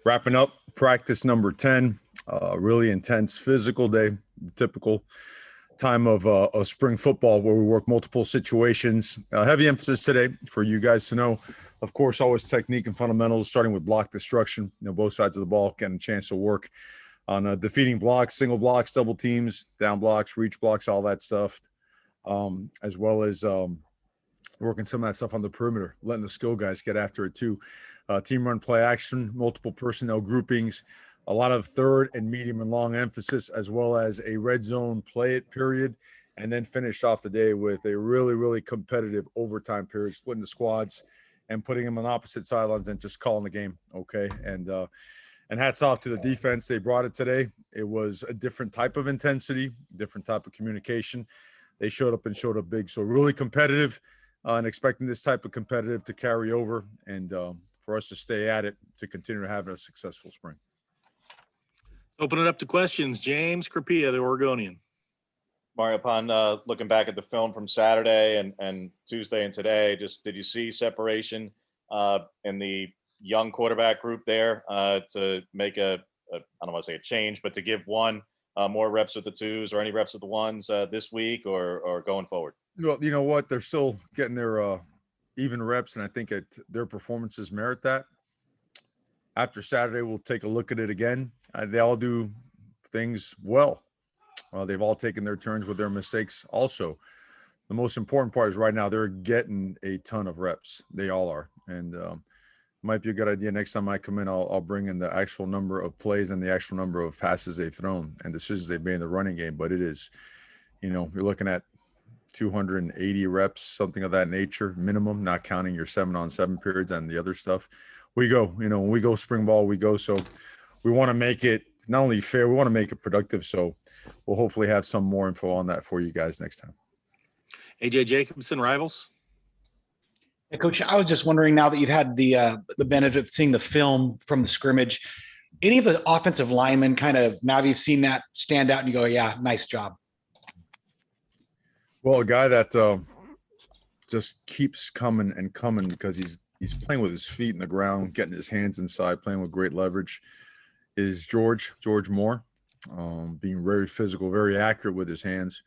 Wrapping up practice number 10, really intense physical day, typical time of spring football where we work multiple situations. Heavy emphasis today for you guys to know, of course, always technique and fundamentals, starting with block destruction. Both sides of the ball getting a chance to work on defeating blocks, single blocks, double teams, down blocks, reach blocks, all that stuff, as well as working some of that stuff on the perimeter, letting the skill guys get after it too. Team run play action, multiple personnel groupings, a lot of third and medium and long emphasis, as well as a red zone play it period, and then finished off the day with a really, really competitive overtime period, splitting the squads and putting them on opposite sidelines and just calling the game. Okay. And hats off to the defense. They brought it today. It was a different type of intensity, different type of communication. They showed up and showed up big. So really competitive, and expecting this type of competitive to carry over and for us to stay at it to continue to have a successful spring. Open it up to questions. James Crapia, the Oregonian. Mario, upon looking back at the film from Saturday and Tuesday and today, just did you see separation in the young quarterback group there to make I don't want to say a change, but to give one more reps with the twos or any reps with the ones this week or going forward? Well, you know what? They're still getting their even reps, and I think their performances merit that. After Saturday, we'll take a look at it again. They all do things well. They've all taken their turns with their mistakes also. The most important part is right now they're getting a ton of reps. They all are. And might be a good idea next time I come in, I'll bring in the actual number of plays and the actual number of passes they've thrown and decisions they've made in the running game. But it is, you're looking at 280 reps, something of that nature, minimum, not counting your 7-on-7 periods and the other stuff. We go, when we go spring ball, we go. So we want to make it not only fair, we want to make it productive. So we'll hopefully have some more info on that for you guys next time. AJ Jacobson, Rivals. Yeah, Coach, I was just wondering, now that you've had the benefit of seeing the film from the scrimmage, any of the offensive linemen kind of, now that you've seen that, stand out and you go, yeah, nice job? Well, a guy that just keeps coming and coming because he's playing with his feet in the ground, getting his hands inside, playing with great leverage, is George Moore, being very physical, very accurate with his hands.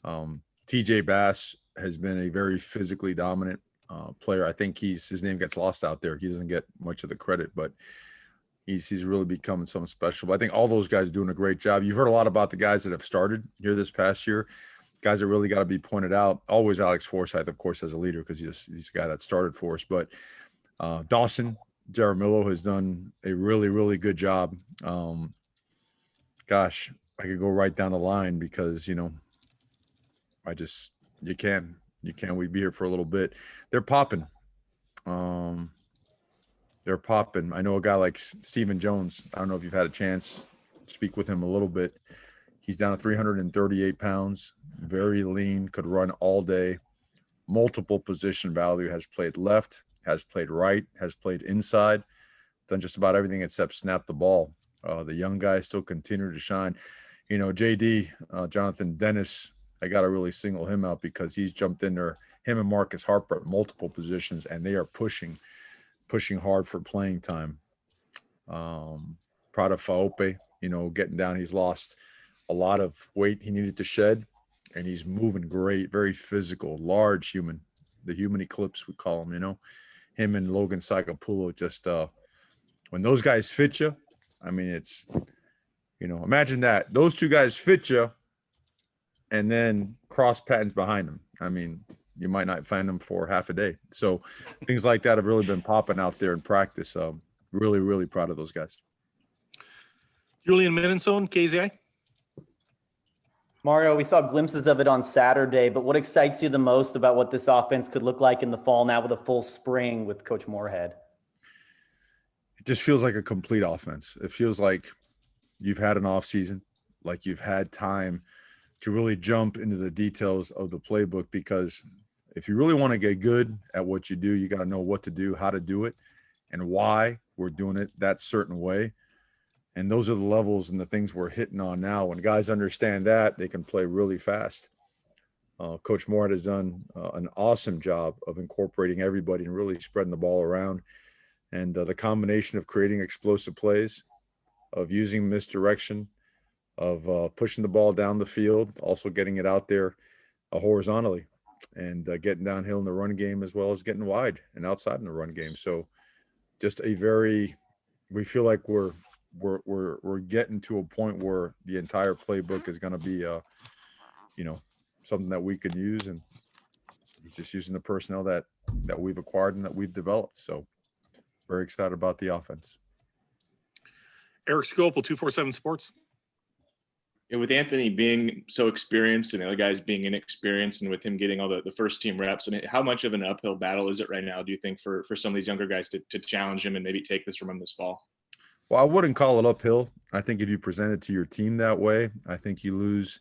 TJ Bass has been a very physically dominant player. I think his name gets lost out there. He doesn't get much of the credit, but he's really becoming something special. But I think all those guys are doing a great job. You've heard a lot about the guys that have started here this past year. Guys that really got to be pointed out. Always Alex Forsythe, of course, as a leader because he's a guy that started for us. But Dawson Jaramillo has done a really, really good job. Gosh, I could go right down the line because, you can. We'd be here for a little bit. They're popping. I know a guy like Stephen Jones. I don't know if you've had a chance to speak with him a little bit. He's down to 338 pounds, very lean, could run all day, multiple position value, has played left, has played right, has played inside, done just about everything except snap the ball. The young guys still continue to shine. JD, Jonathan Dennis, I got to really single him out because he's jumped in there, him and Marcus Harper at multiple positions, and they are pushing hard for playing time. Proud of Faope, getting down. He's lost a lot of weight he needed to shed, and he's moving great, very physical, large human, the human eclipse we call him, him and Logan Sakapulo. Just when those guys fit you, I mean, it's, imagine that those two guys fit you and then cross patterns behind them. I mean, you might not find them for half a day. So things like that have really been popping out there in practice. Really, really proud of those guys. Julian Minnesone, KZI. Mario, we saw glimpses of it on Saturday, but what excites you the most about what this offense could look like in the fall now with a full spring with Coach Moorhead? It just feels like a complete offense. It feels like you've had an off season, like you've had time to really jump into the details of the playbook, because if you really want to get good at what you do, you got to know what to do, how to do it, and why we're doing it that certain way. And those are the levels and the things we're hitting on now. When guys understand that, they can play really fast. Coach Moorhead has done an awesome job of incorporating everybody and really spreading the ball around. And the combination of creating explosive plays, of using misdirection, of pushing the ball down the field, also getting it out there horizontally, and getting downhill in the run game, as well as getting wide and outside in the run game. So just we feel like we're getting to a point where the entire playbook is going to be, something that we can use, and he's just using the personnel that we've acquired and that we've developed. So very excited about the offense. Eric Scopel, 247 Sports. Yeah, with Anthony being so experienced and the other guys being inexperienced, and with him getting all the first team reps, and how much of an uphill battle is it right now, do you think, for some of these younger guys to challenge him and maybe take this from him this fall? Well, I wouldn't call it uphill. I think if you present it to your team that way, I think you lose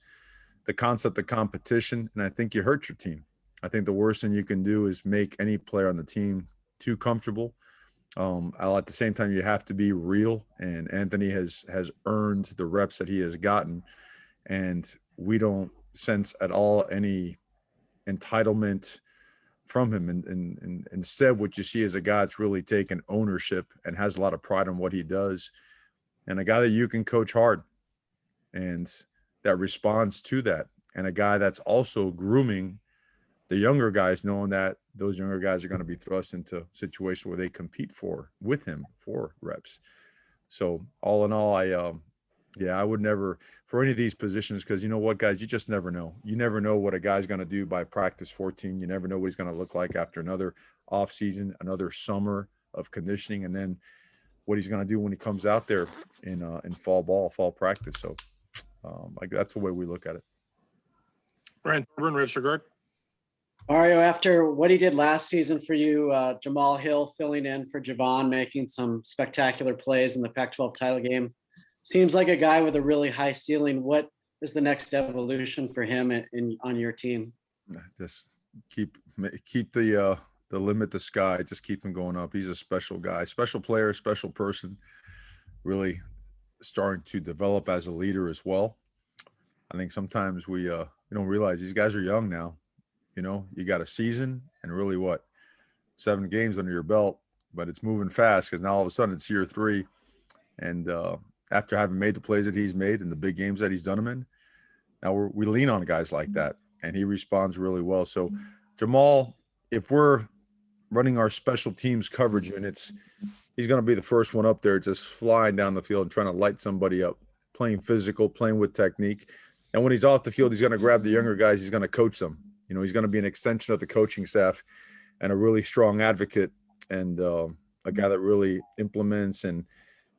the concept of competition, and I think you hurt your team. I think the worst thing you can do is make any player on the team too comfortable. At the same time, you have to be real, and Anthony has earned the reps that he has gotten, and we don't sense at all any entitlement from him. And instead, what you see is a guy that's really taken ownership and has a lot of pride in what he does, and a guy that you can coach hard and that responds to that, and a guy that's also grooming the younger guys, knowing that those younger guys are going to be thrust into situations where they compete with him for reps. So all in all, I would never, for any of these positions, because you know what, guys, you just never know. You never know what a guy's going to do by practice 14. You never know what he's going to look like after another off season, another summer of conditioning, and then what he's going to do when he comes out there in fall practice. So that's the way we look at it. Brian Thorburn, Register Guard. Mario, after what he did last season for you, Jamal Hill filling in for Javon, making some spectacular plays in the Pac-12 title game, seems like a guy with a really high ceiling. What is the next evolution for him on your team? Just keep the limit the sky. Just keep him going up. He's a special guy, special player, special person. Really starting to develop as a leader as well. I think sometimes we don't realize these guys are young now. You got a season and really 7 games under your belt, but it's moving fast because now all of a sudden it's year 3. And after having made the plays that he's made and the big games that he's done them in, now we lean on guys like that, and he responds really well. So Jamal, if we're running our special teams coverage units, he's going to be the first one up there just flying down the field and trying to light somebody up, playing physical, playing with technique. And when he's off the field, he's going to grab the younger guys. He's going to coach them. He's going to be an extension of the coaching staff and a really strong advocate, and a guy that really implements and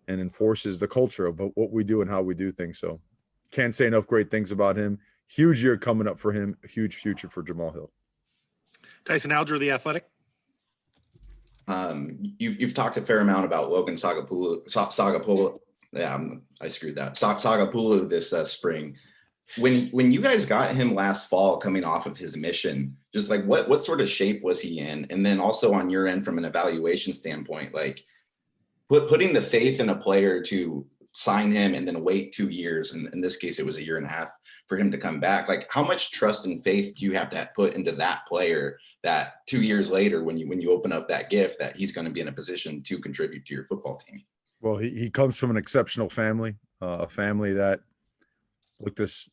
enforces the culture of what we do and how we do things. So can't say enough great things about him. Huge year coming up for him, a huge future for Jamal Hill. Tyson Alger, The Athletic. You've talked a fair amount about Logan Sagapolu. Yeah, I screwed that. Sagapolu this spring. When you guys got him last fall coming off of his mission, just like what sort of shape was he in? And then also on your end from an evaluation standpoint, like putting the faith in a player to sign him and then wait 2 years, and in this case it was 1.5 years for him to come back. Like how much trust and faith do you have to put into that player that 2 years later when you open up that gift that he's going to be in a position to contribute to your football team? Well, he comes from an exceptional family, a family that looked us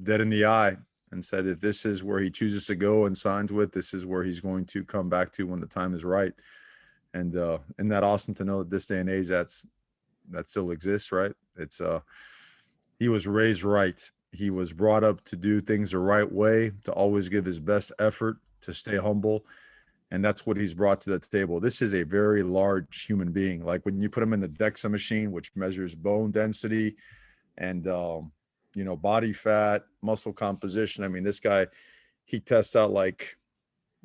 dead in the eye and said, if this is where he chooses to go and signs with, this is where he's going to come back to when the time is right. And isn't that awesome to know that this day and age that still exists, right? It's he was raised right. He was brought up to do things the right way, to always give his best effort, to stay humble. And that's what he's brought to the table. This is a very large human being. Like when you put him in the DEXA machine, which measures bone density and body fat, muscle composition. I mean, this guy, he tests out like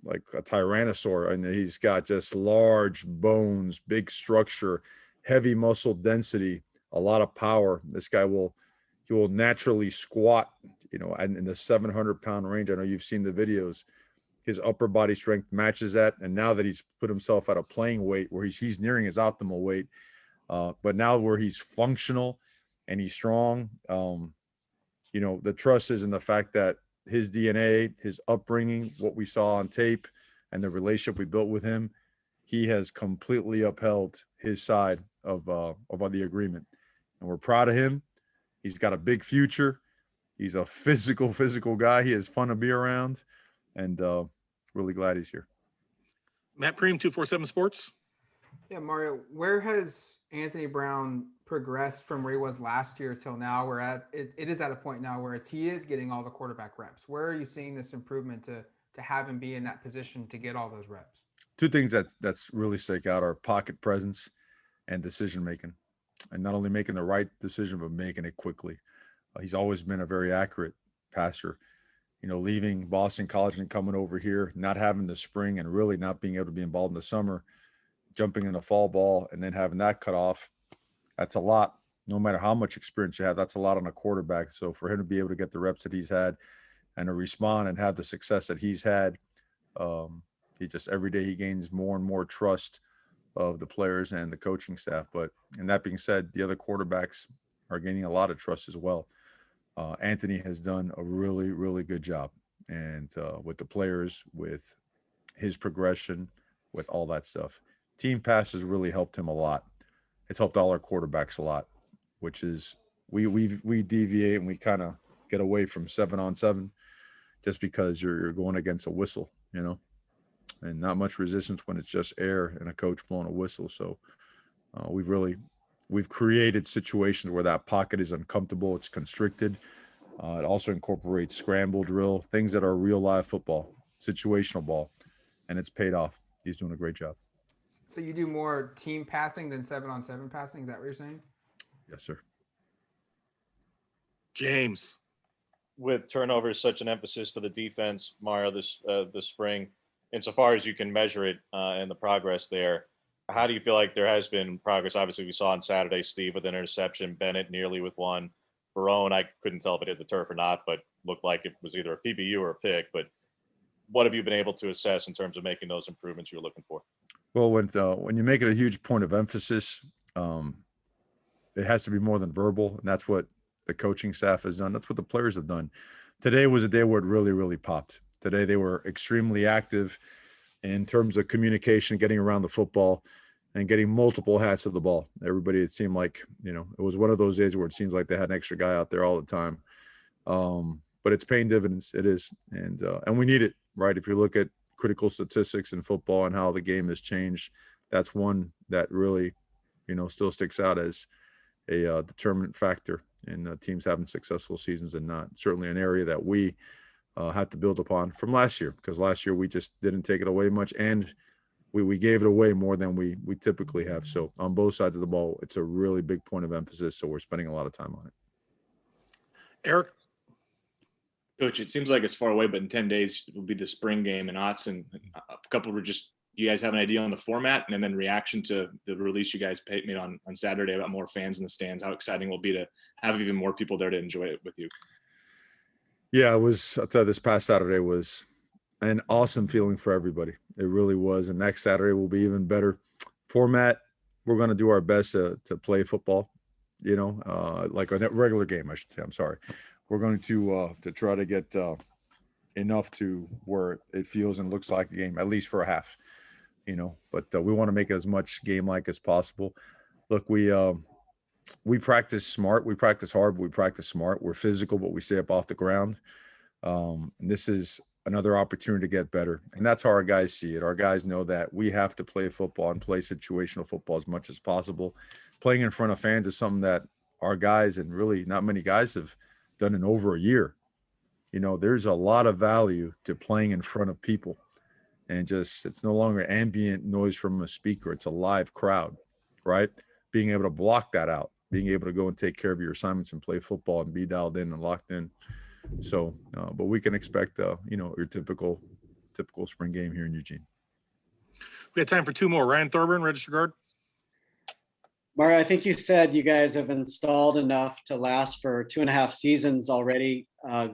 a tyrannosaur, and he's got just large bones, big structure, heavy muscle density, a lot of power. This guy will naturally squat, in the 700-pound range. I know you've seen the videos. His upper body strength matches that, and now that he's put himself at a playing weight where he's nearing his optimal weight, but now where he's functional and he's strong. The trust is in the fact that his DNA, his upbringing, what we saw on tape, and the relationship we built with him, he has completely upheld his side of the agreement, and we're proud of him. He's got a big future. He's a physical guy. He is fun to be around, and really glad he's here. Matt Preem, 247 Sports. Yeah, Mario, where has Anthony Brown progressed from where he was last year till now? It is at a point now where he is getting all the quarterback reps. Where are you seeing this improvement to have him be in that position to get all those reps? Two things that's really stick out are pocket presence and decision making, and not only making the right decision but making it quickly. He's always been a very accurate passer. Leaving Boston College and coming over here, not having the spring and really not being able to be involved in the summer, jumping in the fall ball and then having that cut off, that's a lot. No matter how much experience you have, that's a lot on a quarterback. So for him to be able to get the reps that he's had and to respond and have the success that he's had, he just every day he gains more and more trust of the players and the coaching staff. And that being said, the other quarterbacks are gaining a lot of trust as well. Anthony has done a really, really good job, and with the players, with his progression, with all that stuff. Team passes really helped him a lot. It's helped all our quarterbacks a lot, which is we deviate and we kind of get away from 7-on-7 just because you're going against a whistle, and not much resistance when it's just air and a coach blowing a whistle. So we've created situations where that pocket is uncomfortable. It's constricted. It also incorporates scramble drill, things that are real live football, situational ball, and it's paid off. He's doing a great job. So you do more team passing than 7-on-7 passing? Is that what you're saying? Yes, sir. James. With turnovers such an emphasis for the defense, Mario, this spring, insofar as you can measure it and the progress there, how do you feel like there has been progress? Obviously, we saw on Saturday, Steve with an interception, Bennett nearly with one. Barone, I couldn't tell if it hit the turf or not, but looked like it was either a PBU or a pick. But what have you been able to assess in terms of making those improvements you're looking for? Well, when you make it a huge point of emphasis, it has to be more than verbal, and that's what the coaching staff has done. That's what the players have done. Today was a day where it really, really popped. Today they were extremely active in terms of communication, getting around the football, and getting multiple hats of the ball. Everybody, it seemed like, it was one of those days where it seems like they had an extra guy out there all the time. But it's paying dividends. It is. And we need it, right? If you look at critical statistics in football and how the game has changed, that's one that really, still sticks out as a determinant factor in teams having successful seasons and not. Certainly an area that we had to build upon from last year, because last year we just didn't take it away much, and we gave it away more than we typically have. So on both sides of the ball, it's a really big point of emphasis. So we're spending a lot of time on it. Eric. Coach, it seems like it's far away, but in 10 days it will be the spring game in Autzen. A couple were just, you guys have an idea on the format and then reaction to the release you guys made on Saturday about more fans in the stands? How exciting will it be to have even more people there to enjoy it with you? Yeah, I'll tell you, this past Saturday was an awesome feeling for everybody. It really was. And next Saturday will be even better. Format, we're going to do our best to play football, like a regular game, I should say. I'm sorry. We're going to try to get enough to where it feels and looks like a game, at least for a half, but we want to make it as much game-like as possible. Look, we practice smart. We practice hard, but we practice smart. We're physical, but we stay up off the ground. And this is another opportunity to get better. And that's how our guys see it. Our guys know that we have to play football and play situational football as much as possible. Playing in front of fans is something that our guys, and really not many guys, have done in over a year. There's a lot of value to playing in front of people, and it's no longer ambient noise from a speaker. It's a live crowd, right? Being able to block that out, being able to go and take care of your assignments and play football and be dialed in and locked in. So, but we can expect, your typical spring game here in Eugene. We have time for two more. Ryan Thorburn, register guard. Mario, I think you said you guys have installed enough to last for 2.5 seasons already.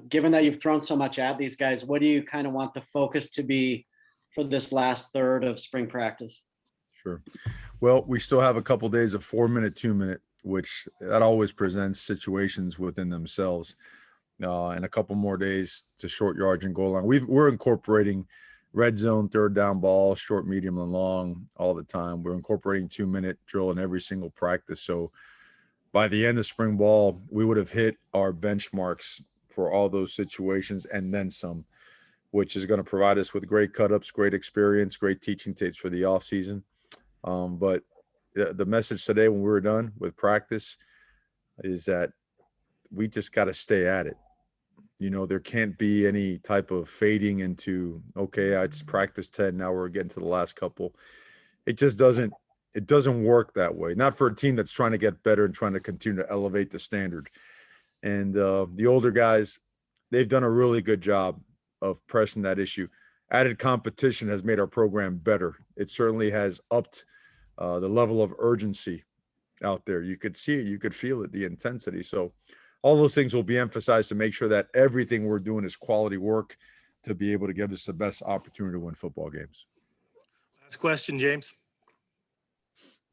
Given that you've thrown so much at these guys, what do you kind of want the focus to be for this last third of spring practice? Sure. Well, we still have a couple of days of 4-minute, 2-minute, which that always presents situations within themselves. And a couple more days to short yardage and goal line. We're incorporating red zone, third down ball, short, medium, and long all the time. We're incorporating 2-minute drill in every single practice. So by the end of spring ball, we would have hit our benchmarks for all those situations and then some, which is going to provide us with great cut-ups, great experience, great teaching tapes for the offseason. But the message today when we were done with practice is that we just got to stay at it. You know, there can't be any type of fading into, okay, it's practice 10, now we're getting to the last couple. It just doesn't work that way. Not for a team that's trying to get better and trying to continue to elevate the standard. And the older guys, they've done a really good job of pressing that issue. Added competition has made our program better. It certainly has upped the level of urgency out there. You could see it, you could feel it, the intensity. So all those things will be emphasized to make sure that everything we're doing is quality work to be able to give us the best opportunity to win football games. Last question, James.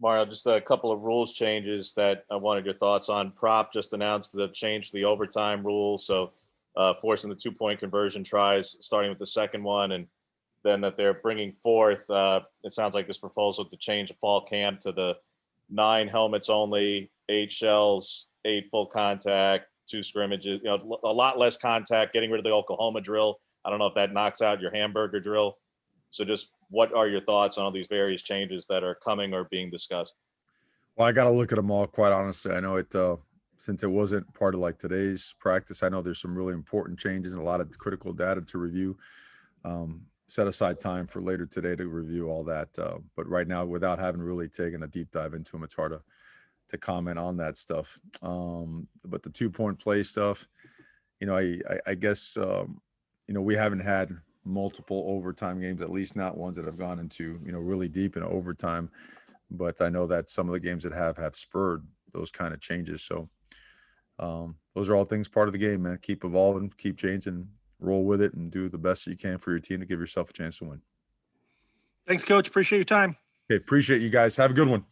Mario, just a couple of rules changes that I wanted your thoughts on. Prop just announced the change to the overtime rule, so forcing the 2-point conversion tries, starting with the second one, and then that they're bringing forth, it sounds like this proposal to change the fall camp to the 9 helmets only, 8 shells, 8 full contact, 2 scrimmages, you know, a lot less contact, getting rid of the Oklahoma drill. I don't know if that knocks out your hamburger drill. So just what are your thoughts on all these various changes that are coming or being discussed? Well, I got to look at them all, quite honestly. I know it, since it wasn't part of like today's practice, I know there's some really important changes and a lot of critical data to review. Set aside time for later today to review all that. But right now, without having really taken a deep dive into them, it's hard to comment on that stuff. But the 2-point play stuff, you know, I guess, you know, we haven't had multiple overtime games, at least not ones that have gone into, you know, really deep in overtime. But I know that some of the games that have spurred those kind of changes. So those are all things part of the game, man. Keep evolving, keep changing, roll with it, and do the best that you can for your team to give yourself a chance to win. Thanks, Coach. Appreciate your time. Okay, appreciate you guys. Have a good one.